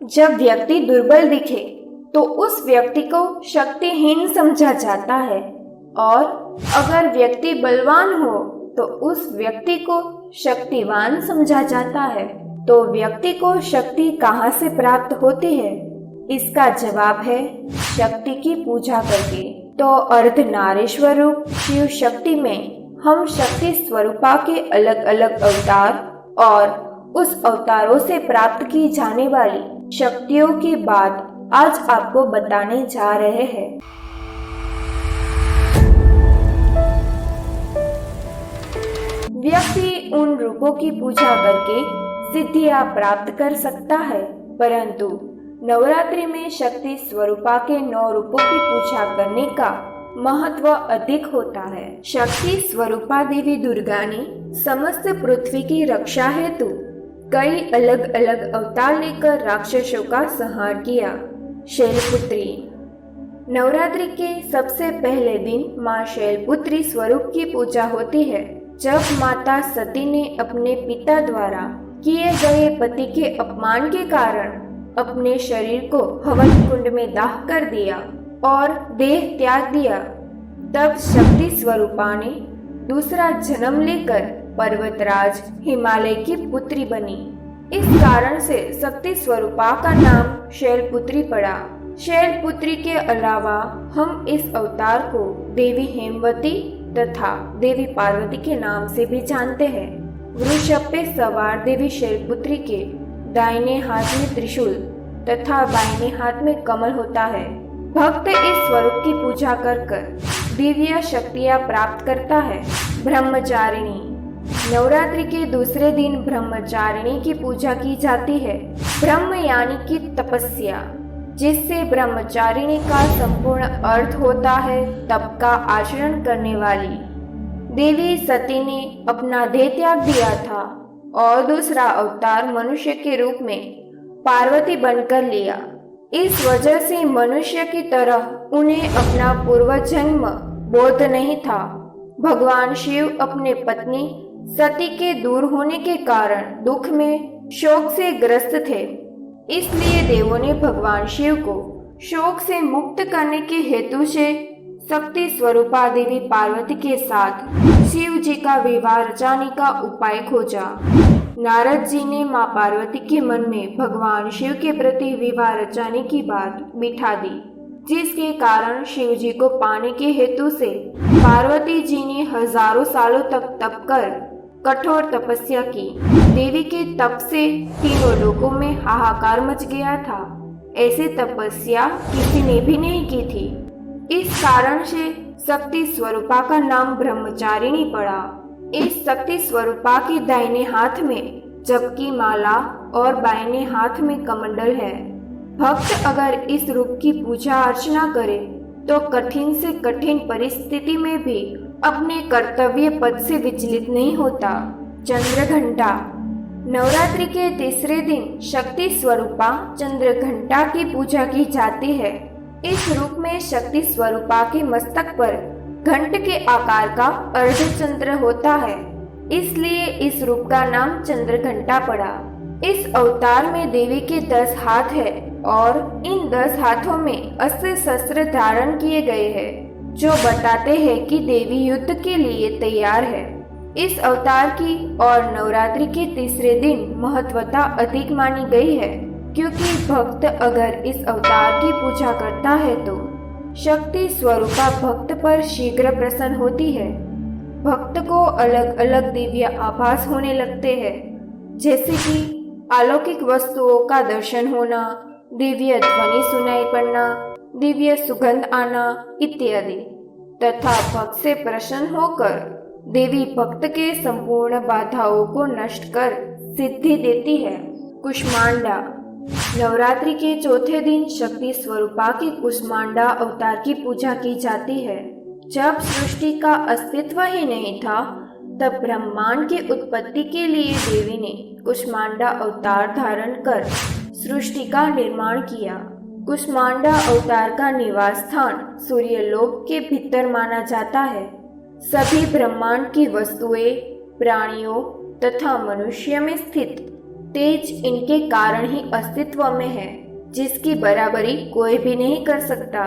जब व्यक्ति दुर्बल दिखे तो उस व्यक्ति को शक्तिहीन समझा जाता है और अगर व्यक्ति बलवान हो तो उस व्यक्ति को शक्तिवान समझा जाता है। तो व्यक्ति को शक्ति कहाँ से प्राप्त होती है? इसका जवाब है शक्ति की पूजा करके। तो अर्धनारीश्वर रूप शिव शक्ति में हम शक्ति स्वरूपा के अलग अलग अवतार और उस अवतारों से प्राप्त की जाने वाली शक्तियों की बात आज आपको बताने जा रहे हैं। व्यक्ति उन रूपों की पूजा करके सिद्धियां प्राप्त कर सकता है, परंतु नवरात्रि में शक्ति स्वरूपा के 9 रूपों की पूजा करने का महत्व अधिक होता है। शक्ति स्वरूपा देवी दुर्गा ने समस्त पृथ्वी की रक्षा हेतु कई अलग अलग अवतार लेकर राक्षसों का संहार किया। शैलपुत्री। नवरात्रि के सबसे पहले दिन माँ शैलपुत्री स्वरूप की पूजा होती है। जब माता सती ने अपने पिता द्वारा किए गए पति के अपमान के कारण अपने शरीर को हवन कुंड में दाह कर दिया और देह त्याग दिया, तब शक्ति स्वरूपा ने दूसरा जन्म लेकर पर्वतराज हिमालय की पुत्री बनी। इस कारण से शक्ति स्वरूपा का नाम शैलपुत्री पड़ा। शैलपुत्री के अलावा हम इस अवतार को देवी हेमवती तथा देवी पार्वती के नाम से भी जानते हैं। वृषभ पे सवार देवी शैलपुत्री के दाहिने हाथ में त्रिशूल तथा बाएं हाथ में कमल होता है। भक्त इस स्वरूप की पूजा कर दिव्य शक्तियां प्राप्त करता है। ब्रह्मचारिणी। नवरात्रि के दूसरे दिन ब्रह्मचारिणी की पूजा की जाती है। ब्रह्म यानी कि तपस्या, जिससे ब्रह्मचारिणी का संपूर्ण अर्थ होता है तप का आचरण करने वाली। देवी सती ने अपना देह त्याग दिया था और दूसरा अवतार मनुष्य के रूप में पार्वती बनकर लिया। इस वजह से मनुष्य की तरह उन्हें अपना पूर्व जन्म बोध नहीं था। भगवान शिव अपने पत्नी सती के दूर होने के कारण दुख में शोक से ग्रस्त थे, इसलिए देवों ने भगवान शिव को शोक से मुक्त करने के हेतु से शक्ति स्वरूपा देवी पार्वती के साथ शिव जी का विवाह रचाने का उपाय खोजा। नारद जी ने माँ पार्वती के मन में भगवान शिव के प्रति विवाह रचाने की बात बिठा दी, जिसके कारण शिव जी को पाने के हेतु से पार्वती जी ने हजारों सालों तक तप कर कठोर तपस्या की। देवी के तप से तीनों लोकों में हाहाकार मच गया था। ऐसे तपस्या किसी ने भी नहीं की थी। इस कारण से शक्ति स्वरूपा का नाम ब्रह्मचारिणी पड़ा। इस शक्ति स्वरूपा के दाहिने हाथ में जप की माला और बाएं हाथ में कमंडल है। भक्त अगर इस रूप की पूजा अर्चना करे तो कठिन से कठिन परिस्थिति में भी अपने कर्तव्य पद से विचलित नहीं होता। चंद्रघंटा। नवरात्रि के तीसरे दिन शक्ति स्वरूपा चंद्रघंटा की पूजा की जाती है। इस रूप में शक्ति स्वरूपा के मस्तक पर घंट के आकार का अर्धचंद्र होता है, इसलिए इस रूप का नाम चंद्रघंटा पड़ा। इस अवतार में देवी के 10 हाथ है और इन 10 हाथों में अस्त्र शस्त्र धारण किए गए हैं, जो बताते हैं कि देवी युद्ध के लिए तैयार है। इस अवतार की और नवरात्रि के तीसरे दिन महत्वता अधिक मानी गई है, क्योंकि भक्त अगर इस अवतार की पूजा करता है तो शक्ति स्वरूपा भक्त पर शीघ्र प्रसन्न होती है। भक्त को अलग अलग दिव्य आभास होने लगते हैं, जैसे कि अलौकिक वस्तुओं का दर्शन होना, दिव्य ध्वनि सुनाई पड़ना, दिव्य सुगंध आना इत्यादि। तथा भक्त से प्रसन्न होकर देवी भक्त के संपूर्ण बाधाओं को नष्ट कर सिद्धि देती है। कुष्मांडा। नवरात्रि के चौथे दिन शक्ति स्वरूपा की कुष्मांडा अवतार की पूजा की जाती है। जब सृष्टि का अस्तित्व ही नहीं था, तब ब्रह्मांड की उत्पत्ति के लिए देवी ने कुष्मांडा अवतार धारण कर सृष्टि का निर्माण किया। कुष्मांडा अवतार का निवास स्थान सूर्यलोक के भीतर माना जाता है। सभी ब्रह्मांड की वस्तुएं, प्राणियों तथा मनुष्य में स्थित तेज इनके कारण ही अस्तित्व में है, जिसकी बराबरी कोई भी नहीं कर सकता।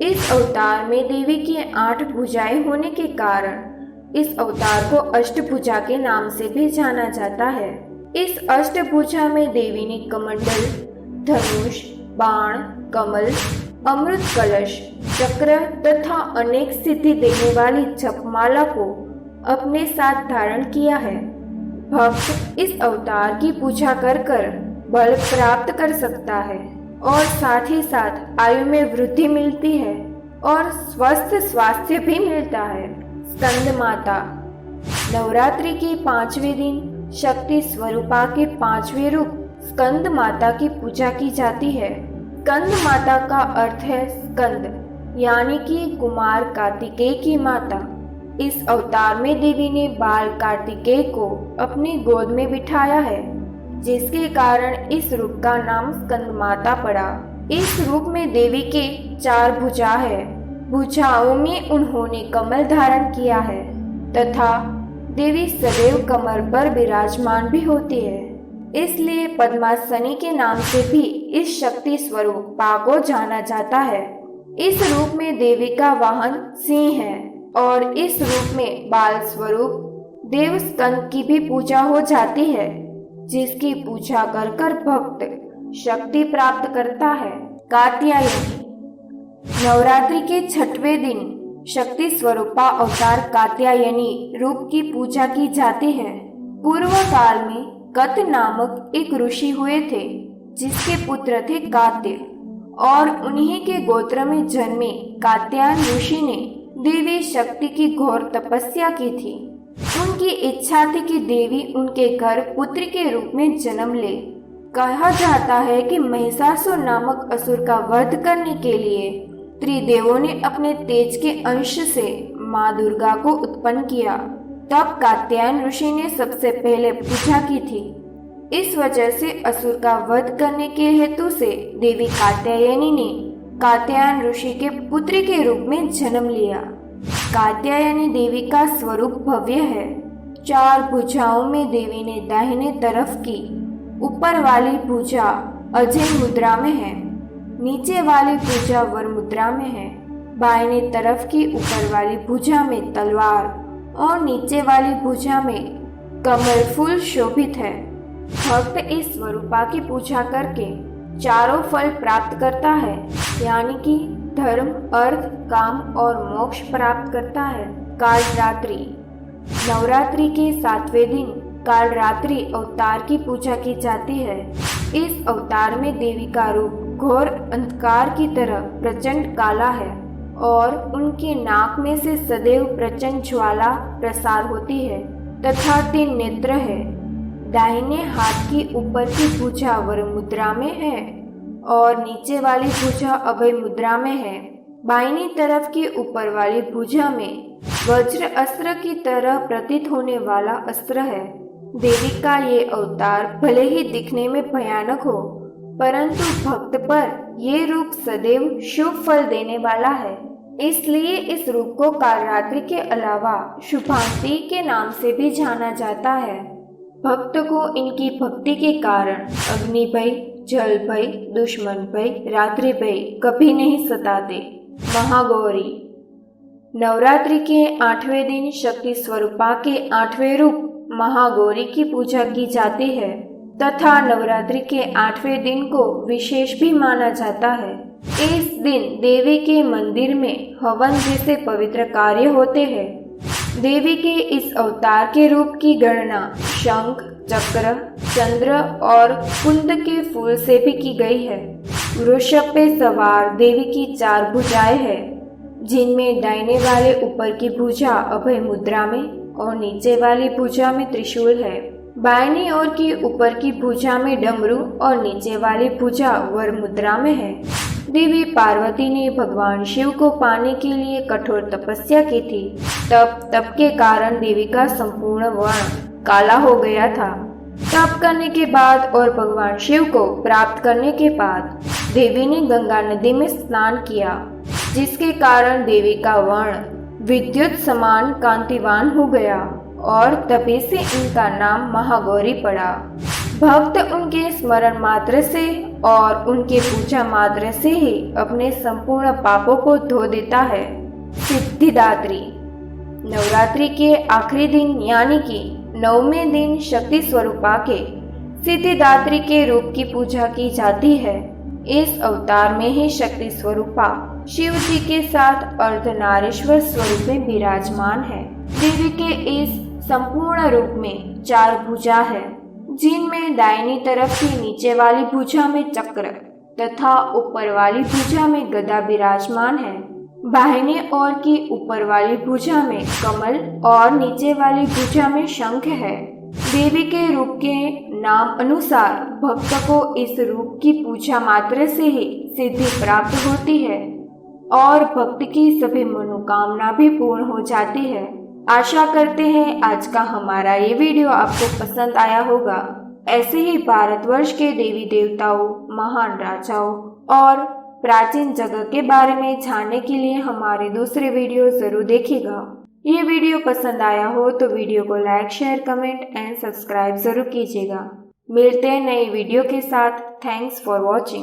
इस अवतार में देवी की 8 भुजाएं होने के कारण इस अवतार को अष्टभुजा के नाम से भी जाना जाता है। इस अष्टभुजा में देवी ने कमंडल, धनुष, बाण, कमल, अमृत कलश, चक्र तथा अनेक सिद्धि देने वाली जपमाला को अपने साथ धारण किया है। भक्त इस अवतार की पूजा कर कर बल प्राप्त कर सकता है और साथ ही साथ आयु में वृद्धि मिलती है और स्वस्थ स्वास्थ्य भी मिलता है। स्कंद माता। नवरात्रि के 5वें दिन शक्ति स्वरूपा के 5वें रूप स्कंद माता की पूजा की जाती है। स्कंद माता का अर्थ है स्कंद, यानी कि कुमार कार्तिकेय की माता। इस अवतार में देवी ने बाल कार्तिकेय को अपनी गोद में बिठाया है, जिसके कारण इस रूप का नाम स्कंद माता पड़ा। इस रूप में देवी के 4 भुजा है। भुजाओं में उन्होंने कमल धारण किया है तथा देवी सदैव कमर पर विराजमान भी होती है, इसलिए पद्मासनी के नाम से भी इस शक्ति स्वरूपा को जाना जाता है। इस रूप में देवी का वाहन सिंह है और इस रूप में बाल स्वरूप देव स्कंद की भी पूजा हो जाती है, जिसकी पूजा कर कर भक्त शक्ति प्राप्त करता है। कात्यायनी। नवरात्रि के 6वें दिन शक्ति स्वरूपा अवतार कात्यायनी रूप की पूजा की जाती है। पूर्व काल में कत नामक एक ऋषि हुए थे, जिसके पुत्र थे कात्य, और उन्हीं के गोत्र में जन्मे कात्यायन ऋषि ने देवी शक्ति की घोर तपस्या की थी। उनकी इच्छा थी कि देवी उनके घर पुत्र के रूप में जन्म ले। कहा जाता है कि महिषासुर नामक असुर का वध करने के लिए त्रिदेवों ने अपने तेज के अंश से माँ दुर्गा को उत्पन्न किया। तब कात्यायन ऋषि ने सबसे पहले पूजा की थी। इस वजह से असुर का वध करने के हेतु से देवी कात्यायनी ने कात्यायन ऋषि के पुत्र के रूप में जन्म लिया। कात्यायनी देवी का स्वरूप भव्य है। 4 भुजाओं में देवी ने दाहिने तरफ की ऊपर वाली भुजा अजय मुद्रा में है, नीचे वाली भुजा वर मुद्रा में है, बाहिनी तरफ की ऊपर वाली भुजा में तलवार और नीचे वाली भुजा में कमल फूल शोभित है। भक्त इस स्वरूपा की पूजा करके चारों फल प्राप्त करता है, यानी कि धर्म, अर्थ, काम और मोक्ष प्राप्त करता है। कालरात्रि। नवरात्रि के 7वें दिन कालरात्रि अवतार की पूजा की जाती है। इस अवतार में देवी का रूप घोर अंधकार की तरह प्रचंड काला है और उनके नाक में से सदैव प्रचंड ज्वाला प्रसार होती है तथा 3 नेत्र है। दाहिने हाथ की ऊपर की भुजा वर मुद्रा में है और नीचे वाली भुजा अभय मुद्रा में है। बाहिनी तरफ की ऊपर वाली भुजा में वज्र अस्त्र की तरह प्रतीत होने वाला अस्त्र है। देवी का ये अवतार भले ही दिखने में भयानक हो, परंतु भक्त पर ये रूप सदैव शुभ फल देने वाला है। इसलिए इस रूप को कालरात्रि के अलावा शुभांती के नाम से भी जाना जाता है। भक्त को इनकी भक्ति के कारण अग्नि भय, जल भय, दुश्मन भय, रात्रि भय कभी नहीं सताते। महागौरी। नवरात्रि के 8वें दिन शक्ति स्वरूपा के 8वें रूप महागौरी की पूजा की जाती है तथा नवरात्रि के 8वें दिन को विशेष भी माना जाता है। इस दिन देवी के मंदिर में हवन जैसे पवित्र कार्य होते हैं। देवी के इस अवतार के रूप की गणना शंख, चक्र, चंद्र और कुंद के फूल से भी की गई है। वृषभ पे सवार देवी की 4 भुजाएं हैं, जिनमें दाहिने वाले ऊपर की भुजा अभय मुद्रा में और नीचे वाली भुजा में त्रिशूल है। बाहिनी ओर की ऊपर की भुजा में डमरू और नीचे वाली भुजा वर मुद्रा में है। देवी पार्वती ने भगवान शिव को पाने के लिए कठोर तपस्या की थी। तप के कारण देवी का संपूर्ण वर्ण काला हो गया था। तप करने के बाद और भगवान शिव को प्राप्त करने के बाद देवी ने गंगा नदी में स्नान किया, जिसके कारण देवी का वर्ण विद्युत समान कांतिवान हो गया और तभी से इनका नाम महागौरी पड़ा। भक्त उनके स्मरण मात्र से और उनके पूजा मात्र से ही अपने संपूर्ण पापों को धो देता है। सिद्धिदात्री। नवरात्रि के आखिरी दिन यानी कि 9वें दिन शक्ति स्वरूपा के सिद्धिदात्री के रूप की पूजा की जाती है। इस अवतार में ही शक्ति स्वरूपा शिव जी के साथ अर्धनारीश्वर स्वरूप में विराजमान है। देवी के इस संपूर्ण रूप में 4 भुजा है, जिनमें दाहिनी तरफ की नीचे वाली भुजा में चक्र तथा ऊपर वाली भुजा में गदा विराजमान है। बाहिनी ओर की ऊपर वाली भुजा में कमल और नीचे वाली भुजा में शंख है। देवी के रूप के नाम अनुसार भक्त को इस रूप की पूजा मात्र से ही सिद्धि प्राप्त होती है और भक्त की सभी मनोकामना भी पूर्ण हो जाती है। आशा करते हैं आज का हमारा ये वीडियो आपको पसंद आया होगा। ऐसे ही भारतवर्ष के देवी देवताओं, महान राजाओं और प्राचीन जगह के बारे में जानने के लिए हमारे दूसरे वीडियो जरूर देखिएगा। ये वीडियो पसंद आया हो तो वीडियो को like, share, comment and subscribe जरूर कीजिएगा। मिलते हैं नई वीडियो के साथ। Thanks for watching.